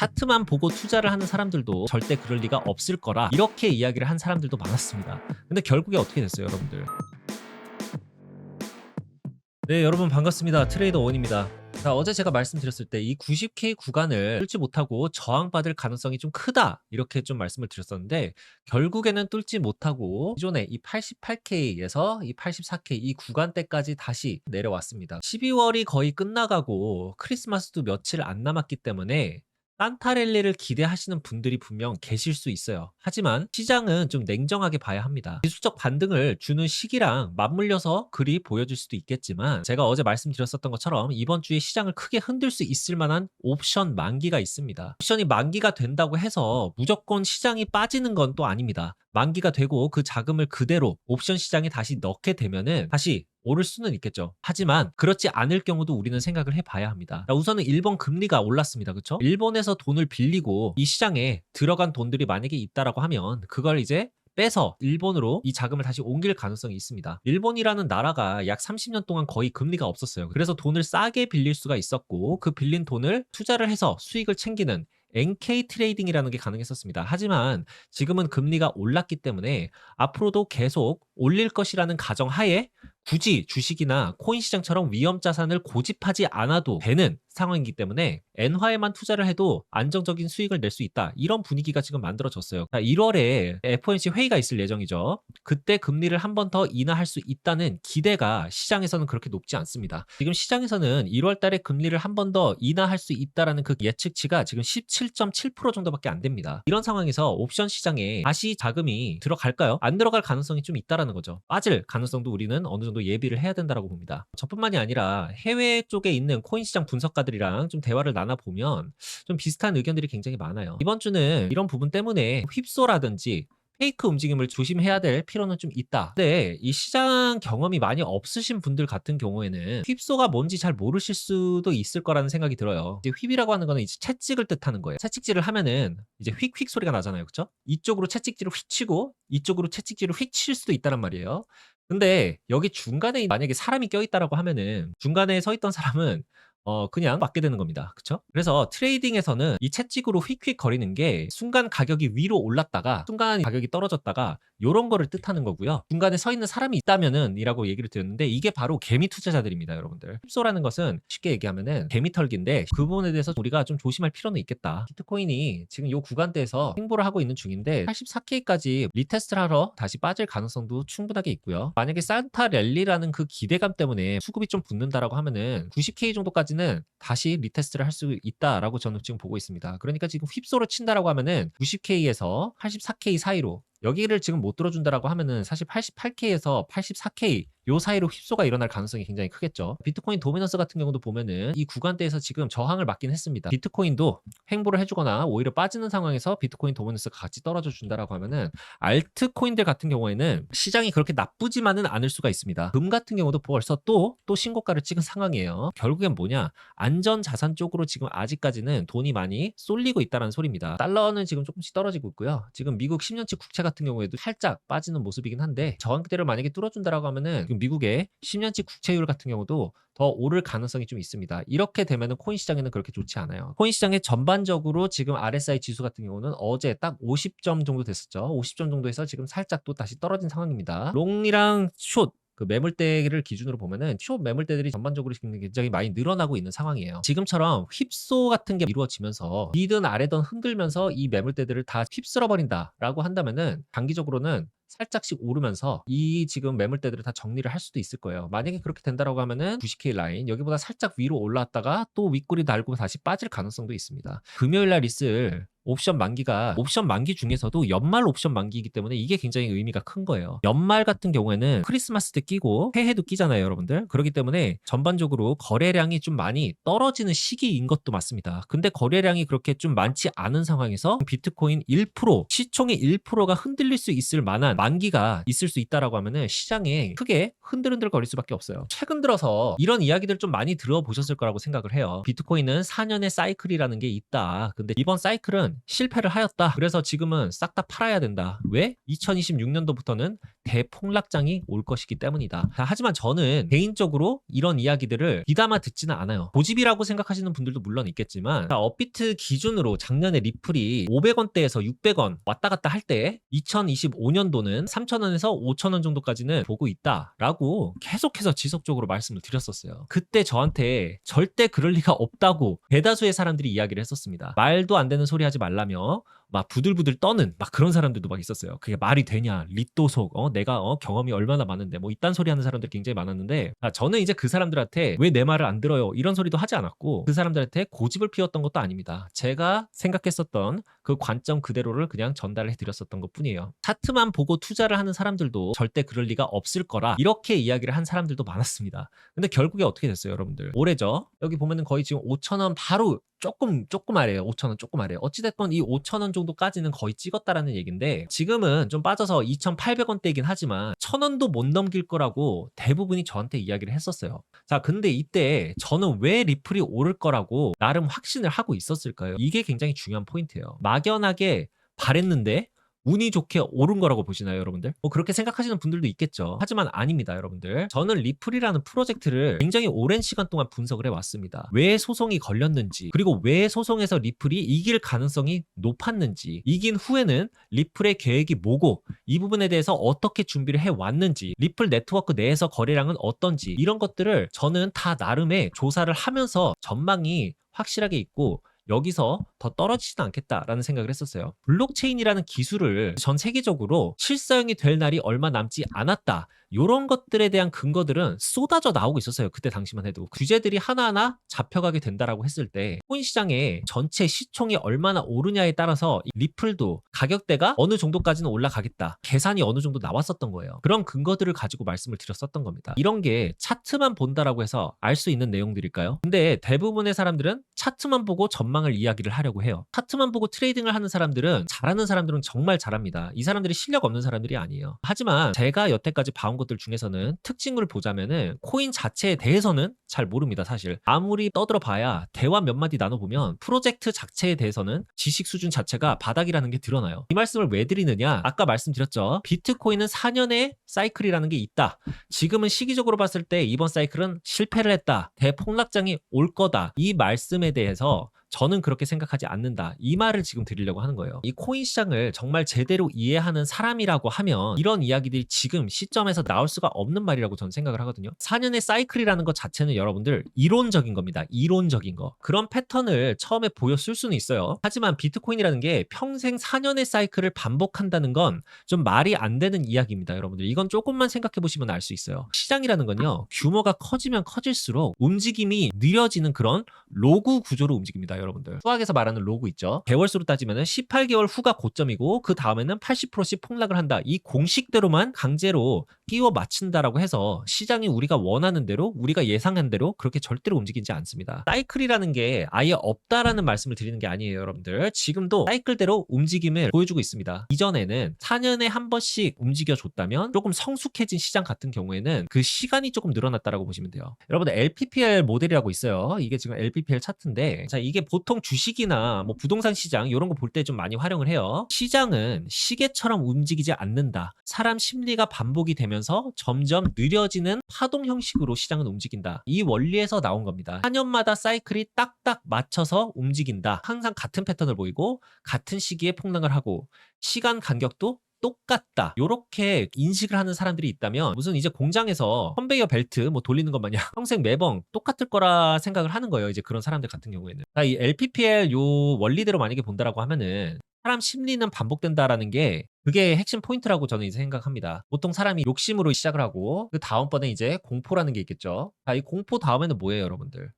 차트만 보고 투자를 하는 사람들도 절대 그럴 리가 없을 거라 이렇게 이야기를 한 사람들도 많았습니다. 근데 결국에 어떻게 됐어요, 여러분들? 네, 여러분 반갑습니다. 트레이더 원입니다. 자, 어제 제가 말씀드렸을 때 이 90K 구간을 뚫지 못하고 저항받을 가능성이 좀 크다 이렇게 좀 말씀을 드렸었는데, 결국에는 뚫지 못하고 기존에 이 88K에서 이 84K 이 구간대까지 다시 내려왔습니다. 12월이 거의 끝나가고 크리스마스도 며칠 안 남았기 때문에 산타 랠리를 기대하시는 분들이 분명 계실 수 있어요. 하지만 시장은 좀 냉정하게 봐야 합니다. 기술적 반등을 주는 시기랑 맞물려서 글이 보여질 수도 있겠지만, 제가 어제 말씀드렸었던 것처럼 이번 주에 시장을 크게 흔들 수 있을 만한 옵션 만기가 있습니다. 옵션이 만기가 된다고 해서 무조건 시장이 빠지는 건 또 아닙니다. 만기가 되고 그 자금을 그대로 옵션 시장에 다시 넣게 되면은 다시 오를 수는 있겠죠. 하지만 그렇지 않을 경우도 우리는 생각을 해봐야 합니다. 자, 우선은 일본 금리가 올랐습니다. 그렇죠? 일본에서 돈을 빌리고 이 시장에 들어간 돈들이 만약에 있다라고 하면 그걸 이제 빼서 일본으로 이 자금을 다시 옮길 가능성이 있습니다. 일본이라는 나라가 약 30년 동안 거의 금리가 없었어요. 그래서 돈을 싸게 빌릴 수가 있었고, 그 빌린 돈을 투자를 해서 수익을 챙기는 NK 트레이딩이라는 게 가능했었습니다. 하지만 지금은 금리가 올랐기 때문에 앞으로도 계속 올릴 것이라는 가정하에 굳이 주식이나 코인 시장처럼 위험 자산을 고집하지 않아도 되는 상황이기 때문에 엔화에만 투자를 해도 안정적인 수익을 낼 수 있다. 이런 분위기가 지금 만들어졌어요. 1월에 FOMC 회의가 있을 예정이죠. 그때 금리를 한 번 더 인하할 수 있다는 기대가 시장에서는 그렇게 높지 않습니다. 지금 시장에서는 1월 달에 금리를 한 번 더 인하할 수 있다라는 그 예측치가 지금 17.7% 정도밖에 안 됩니다. 이런 상황에서 옵션 시장에 다시 자금이 들어갈까요? 안 들어갈 가능성이 좀 있다라는 거죠. 빠질 가능성도 우리는 어느 정도 예비를 해야 된다고 봅니다. 저뿐만이 아니라 해외 쪽에 있는 코인 시장 분석가들이랑 좀 대화를 나눠보면 좀 비슷한 의견들이 굉장히 많아요. 이번 주는 이런 부분 때문에 휩소라든지 페이크 움직임을 조심해야 될 필요는 좀 있다. 근데 이 시장 경험이 많이 없으신 분들 같은 경우에는 휩소가 뭔지 잘 모르실 수도 있을 거라는 생각이 들어요. 이제 휩이라고 하는 거는 이제 채찍을 뜻하는 거예요. 채찍질을 하면은 이제 휙휙 소리가 나잖아요. 그쵸? 이쪽으로 채찍질을 휙 치고 이쪽으로 채찍질을 휙 칠 수도 있다란 말이에요. 근데 여기 중간에 만약에 사람이 껴있다라고 하면은 중간에 서 있던 사람은 그냥 맞게 되는 겁니다. 그쵸? 그래서 트레이딩에서는 이 채찍으로 휙휙 거리는 게 순간 가격이 위로 올랐다가 순간 가격이 떨어졌다가 요런 거를 뜻하는 거고요. 중간에 서 있는 사람이 있다면은 이라고 얘기를 드렸는데, 이게 바로 개미 투자자들입니다, 여러분들. 휩소라는 것은 쉽게 얘기하면은 개미 털기인데, 그 부분에 대해서 우리가 좀 조심할 필요는 있겠다. 비트코인이 지금 요 구간대에서 횡보를 하고 있는 중인데 84K까지 리테스트를 하러 다시 빠질 가능성도 충분하게 있고요. 만약에 산타 랠리라는 그 기대감 때문에 수급이 좀 붙는다라고 하면은 90K 정도까지는 다시 리테스트를 할 수 있다라고 저는 지금 보고 있습니다. 그러니까 지금 휩소를 친다라고 하면은 90K에서 84K 사이로, 여기를 지금 못 들어준다라고 하면은 사실 88K에서 84K 요 사이로 휩소가 일어날 가능성이 굉장히 크겠죠. 비트코인 도미넌스 같은 경우도 보면은 이 구간대에서 지금 저항을 맞긴 했습니다. 비트코인도 횡보를 해주거나 오히려 빠지는 상황에서 비트코인 도미넌스가 같이 떨어져 준다라고 하면은 알트코인들 같은 경우에는 시장이 그렇게 나쁘지만은 않을 수가 있습니다. 금 같은 경우도 벌써 또 신고가를 찍은 상황이에요. 결국엔 뭐냐, 안전 자산 쪽으로 지금 아직까지는 돈이 많이 쏠리고 있다는 소리입니다. 달러는 지금 조금씩 떨어지고 있고요. 지금 미국 10년치 국채 같은 경우에도 살짝 빠지는 모습이긴 한데, 저항대를 만약에 뚫어준다라고 하면은 미국의 10년치 국채율 같은 경우도 더 오를 가능성이 좀 있습니다. 이렇게 되면은 코인 시장에는 그렇게 좋지 않아요. 코인 시장에 전반적으로 지금 RSI 지수 같은 경우는 어제 딱 50점 정도 됐었죠. 50점 정도에서 지금 살짝 또 다시 떨어진 상황입니다. 롱이랑 숏, 그 매물대를 기준으로 보면은 숏 매물대들이 전반적으로 지금 굉장히 많이 늘어나고 있는 상황이에요. 지금처럼 휩소 같은 게 이루어지면서 위든 아래든 흔들면서 이 매물대들을 다 휩쓸어 버린다라고 한다면은 단기적으로는 살짝씩 오르면서 이 지금 매물대들을 다 정리를 할 수도 있을 거예요. 만약에 그렇게 된다라고 하면은 90K 라인 여기보다 살짝 위로 올라왔다가 또 윗꼬리 달고 다시 빠질 가능성도 있습니다. 금요일 날 있을 옵션 만기가 옵션 만기 중에서도 연말 옵션 만기이기 때문에 이게 굉장히 의미가 큰 거예요. 연말 같은 경우에는 크리스마스 때 끼고 새해도 끼잖아요, 여러분들. 그렇기 때문에 전반적으로 거래량이 좀 많이 떨어지는 시기인 것도 맞습니다. 근데 거래량이 그렇게 좀 많지 않은 상황에서 비트코인 1%, 시총의 1%가 흔들릴 수 있을 만한 만기가 있을 수 있다라고 하면은 시장에 크게 흔들흔들 거릴 수밖에 없어요. 최근 들어서 이런 이야기들 좀 많이 들어보셨을 거라고 생각을 해요. 비트코인은 4년의 사이클이라는 게 있다. 근데 이번 사이클은 실패를 하였다. 그래서 지금은 싹 다 팔아야 된다. 왜? 2026년도부터는 대폭락장이 올 것이기 때문이다. 자, 하지만 저는 개인적으로 이런 이야기들을 귀담아 듣지는 않아요. 고집이라고 생각하시는 분들도 물론 있겠지만, 자, 업비트 기준으로 작년에 리플이 500원대에서 600원 왔다 갔다 할 때 2025년도는 3,000원에서 5,000원 정도까지는 보고 있다라고 계속해서 지속적으로 말씀을 드렸었어요. 그때 저한테 절대 그럴 리가 없다고 대다수의 사람들이 이야기를 했었습니다. 말도 안 되는 소리 하지 말라며 막 부들부들 떠는 막 그런 사람들도 막 있었어요. 그게 말이 되냐? 리또속, 내가 경험이 얼마나 많은데 뭐 이딴 소리 하는 사람들이 굉장히 많았는데, 저는 이제 그 사람들한테 왜 내 말을 안 들어요? 이런 소리도 하지 않았고 그 사람들한테 고집을 피웠던 것도 아닙니다. 제가 생각했었던 그 관점 그대로를 그냥 전달을 해드렸었던 것뿐이에요. 차트만 보고 투자를 하는 사람들도 절대 그럴 리가 없을 거라 이렇게 이야기를 한 사람들도 많았습니다. 근데 결국에 어떻게 됐어요, 여러분들? 올해죠. 여기 보면은 거의 지금 5,000원 바로 조금 아래요. 5,000원 조금 아래요. 어찌됐건 이 5,000원 정도까지는 거의 찍었다라는 얘기인데, 지금은 좀 빠져서 2,800원대이긴 하지만 1,000원도 못 넘길 거라고 대부분이 저한테 이야기를 했었어요. 자, 근데 이때 저는 왜 리플이 오를 거라고 나름 확신을 하고 있었을까요? 이게 굉장히 중요한 포인트예요. 막연하게 바랬는데 운이 좋게 오른 거라고 보시나요, 여러분들? 뭐 그렇게 생각하시는 분들도 있겠죠. 하지만 아닙니다, 여러분들. 저는 리플이라는 프로젝트를 굉장히 오랜 시간 동안 분석을 해왔습니다. 왜 소송이 걸렸는지, 그리고 왜 소송에서 리플이 이길 가능성이 높았는지, 이긴 후에는 리플의 계획이 뭐고, 이 부분에 대해서 어떻게 준비를 해왔는지, 리플 네트워크 내에서 거래량은 어떤지, 이런 것들을 저는 다 나름의 조사를 하면서 전망이 확실하게 있고 여기서 더 떨어지지는 않겠다라는 생각을 했었어요. 블록체인이라는 기술을 전 세계적으로 실사용이 될 날이 얼마 남지 않았다. 이런 것들에 대한 근거들은 쏟아져 나오고 있었어요. 그때 당시만 해도. 규제들이 하나하나 잡혀가게 된다라고 했을 때 코인 시장의 전체 시총이 얼마나 오르냐에 따라서 리플도 가격대가 어느 정도까지는 올라가겠다. 계산이 어느 정도 나왔었던 거예요. 그런 근거들을 가지고 말씀을 드렸었던 겁니다. 이런 게 차트만 본다라고 해서 알 수 있는 내용들일까요? 근데 대부분의 사람들은 차트만 보고 전망을 이야기를 하려고 해요. 차트만 보고 트레이딩을 하는 사람들은, 잘하는 사람들은 정말 잘합니다. 이 사람들이 실력 없는 사람들이 아니에요. 하지만 제가 여태까지 봐온 것들 중에서는 특징을 보자면은 코인 자체에 대해서는 잘 모릅니다. 사실 아무리 떠들어 봐야 대화 몇 마디 나눠보면 프로젝트 자체에 대해서는 지식 수준 자체가 바닥이라는 게 드러나요. 이 말씀을 왜 드리느냐, 아까 말씀드렸죠. 비트코인은 4년의 사이클이라는 게 있다. 지금은 시기적으로 봤을 때 이번 사이클은 실패를 했다. 대폭락장이 올 거다. 이 말씀에 대해서 저는 그렇게 생각하지 않는다. 이 말을 지금 드리려고 하는 거예요. 이 코인 시장을 정말 제대로 이해하는 사람이라고 하면 이런 이야기들이 지금 시점에서 나올 수가 없는 말이라고 저는 생각을 하거든요. 4년의 사이클이라는 것 자체는 여러분들 이론적인 겁니다. 이론적인 거. 그런 패턴을 처음에 보였을 수는 있어요. 하지만 비트코인이라는 게 평생 4년의 사이클을 반복한다는 건 좀 말이 안 되는 이야기입니다, 여러분들. 이건 조금만 생각해 보시면 알 수 있어요. 시장이라는 건요, 규모가 커지면 커질수록 움직임이 느려지는 그런 로그 구조로 움직입니다, 여러분들. 수학에서 말하는 로그 있죠. 개월수로 따지면 18개월 후가 고점이고 그 다음에는 80%씩 폭락을 한다. 이 공식대로만 강제로 끼워 맞춘다라고 해서 시장이 우리가 원하는 대로, 우리가 예상한 대로 그렇게 절대로 움직이지 않습니다. 사이클이라는 게 아예 없다라는 말씀을 드리는 게 아니에요, 여러분들. 지금도 사이클대로 움직임을 보여주고 있습니다. 이전에는 4년에 한 번씩 움직여줬다면 조금 성숙해진 시장 같은 경우에는 그 시간이 조금 늘어났다라고 보시면 돼요. 여러분들 LPPL 모델이라고 있어요. 이게 지금 LPPL 차트인데, 자, 이게 보통 주식이나 뭐 부동산 시장 이런 거 볼 때 좀 많이 활용을 해요. 시장은 시계처럼 움직이지 않는다. 사람 심리가 반복이 되면서 점점 느려지는 파동 형식으로 시장은 움직인다. 이 원리에서 나온 겁니다. 4년마다 사이클이 딱딱 맞춰서 움직인다. 항상 같은 패턴을 보이고 같은 시기에 폭락을 하고 시간 간격도 똑같다. 요렇게 인식을 하는 사람들이 있다면 무슨 이제 공장에서 컨베이어 벨트 뭐 돌리는 것 마냥 평생 매번 똑같을 거라 생각을 하는 거예요. 이제 그런 사람들 같은 경우에는. 이 LPPL 요 원리대로 만약에 본다라고 하면은 사람 심리는 반복된다라는 게 그게 핵심 포인트라고 저는 이제 생각합니다. 보통 사람이 욕심으로 시작을 하고 그 다음번에 이제 공포라는 게 있겠죠. 이 공포 다음에는 뭐예요, 여러분들?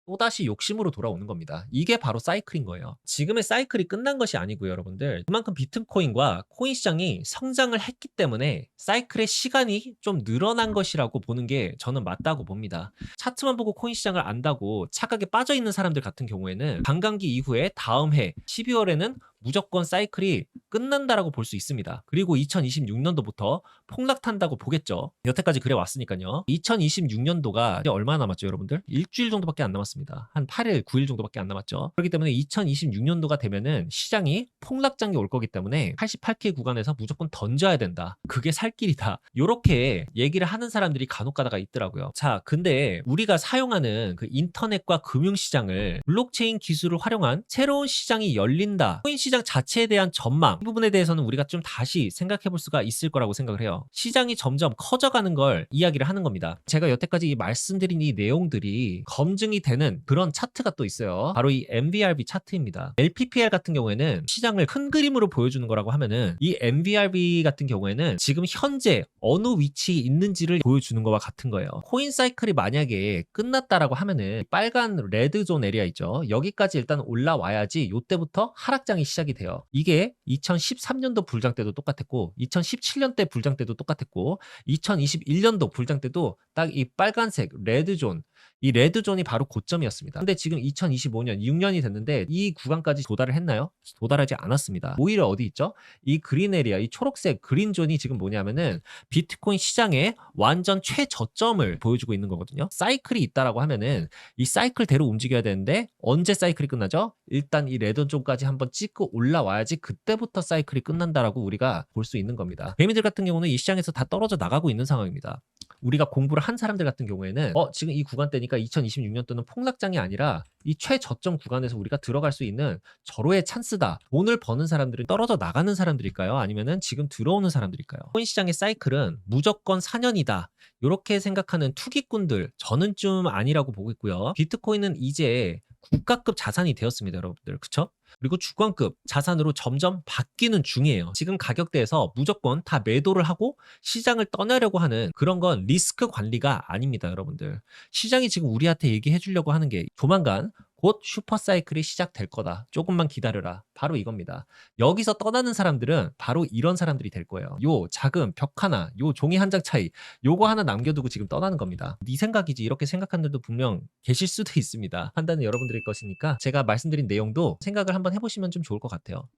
또다시 욕심으로 돌아오는 겁니다. 이게 바로 사이클인 거예요. 지금의 사이클이 끝난 것이 아니고요, 여러분들. 그만큼 비트코인과 코인 시장이 성장을 했기 때문에 사이클의 시간이 좀 늘어난 것이라고 보는 게 저는 맞다고 봅니다. 차트만 보고 코인 시장을 안다고 착각에 빠져 있는 사람들 같은 경우에는 관광기 이후에 다음 해 12월에는 무조건 사이클이 끝난다라고 볼 수 있습니다. 그리고 2026년도부터 폭락한다고 보겠죠. 여태까지 그래 왔으니까요. 2026년도가 이제 얼마 남았죠, 여러분들? 일주일 정도밖에 안 남았습니다. 한 8일, 9일 정도밖에 안 남았죠. 그렇기 때문에 2026년도가 되면은 시장이 폭락장이 올 거기 때문에 88K 구간에서 무조건 던져야 된다. 그게 살 길이다. 요렇게 얘기를 하는 사람들이 간혹 가다가 있더라고요. 자, 근데 우리가 사용하는 그 인터넷과 금융시장을 블록체인 기술을 활용한 새로운 시장이 열린다. 코인 시장 자체에 대한 전망, 이 부분에 대해서는 우리가 좀 다시 생각해 볼 수가 있을 거라고 생각을 해요. 시장이 점점 커져가는 걸 이야기를 하는 겁니다. 제가 여태까지 말씀드린 이 내용들이 검증이 되는 그런 차트가 또 있어요. 바로 이 MVRV 차트입니다. LPPR 같은 경우에는 시장을 큰 그림으로 보여주는 거라고 하면은 이 MVRV 같은 경우에는 지금 현재 어느 위치에 있는지를 보여주는 거와 같은 거예요. 코인 사이클이 만약에 끝났다라고 하면은 빨간 레드존 에리아 있죠. 여기까지 일단 올라와야지 요때부터 하락장이 시작이 돼요. 이게 2013년도 불장 때도 똑같았고 2017년 때 불장 때도 똑같았고 2021년도 불장 때도 딱 이 빨간색 레드존, 이 레드존이 바로 고점이었습니다. 근데 지금 2025년 6년이 됐는데 이 구간까지 도달을 했나요? 도달하지 않았습니다. 오히려 어디 있죠? 이 그린 에리아, 이 초록색 그린존이 지금 뭐냐면은 비트코인 시장의 완전 최저점을 보여주고 있는 거거든요. 사이클이 있다라고 하면은 이 사이클대로 움직여야 되는데 언제 사이클이 끝나죠? 일단 이 레드존까지 한번 찍고 올라와야지 그때부터 사이클이 끝난다라고 우리가 볼 수 있는 겁니다. 개미들 같은 경우는 이 시장에서 다 떨어져 나가고 있는 상황입니다. 우리가 공부를 한 사람들 같은 경우에는 지금 이 구간대니까 2026년도는 폭락장이 아니라 이 최저점 구간에서 우리가 들어갈 수 있는 절호의 찬스다. 돈을 버는 사람들은 떨어져 나가는 사람들일까요? 아니면은 지금 들어오는 사람들일까요? 코인 시장의 사이클은 무조건 4년이다. 이렇게 생각하는 투기꾼들 저는 좀 아니라고 보고 있고요. 비트코인은 이제 국가급 자산이 되었습니다, 여러분들. 그쵸? 그리고 주권급 자산으로 점점 바뀌는 중이에요. 지금 가격대에서 무조건 다 매도를 하고 시장을 떠나려고 하는 그런 건 리스크 관리가 아닙니다, 여러분들. 시장이 지금 우리한테 얘기해 주려고 하는 게 조만간 곧 슈퍼사이클이 시작될 거다. 조금만 기다려라. 바로 이겁니다. 여기서 떠나는 사람들은 바로 이런 사람들이 될 거예요. 요 작은 벽 하나, 요 종이 한 장 차이, 요거 하나 남겨두고 지금 떠나는 겁니다. 네 생각이지 이렇게 생각하는 분들도 분명 계실 수도 있습니다. 판단은 여러분들의 것이니까 제가 말씀드린 내용도 생각을 한번 해보시면 좀 좋을 것 같아요.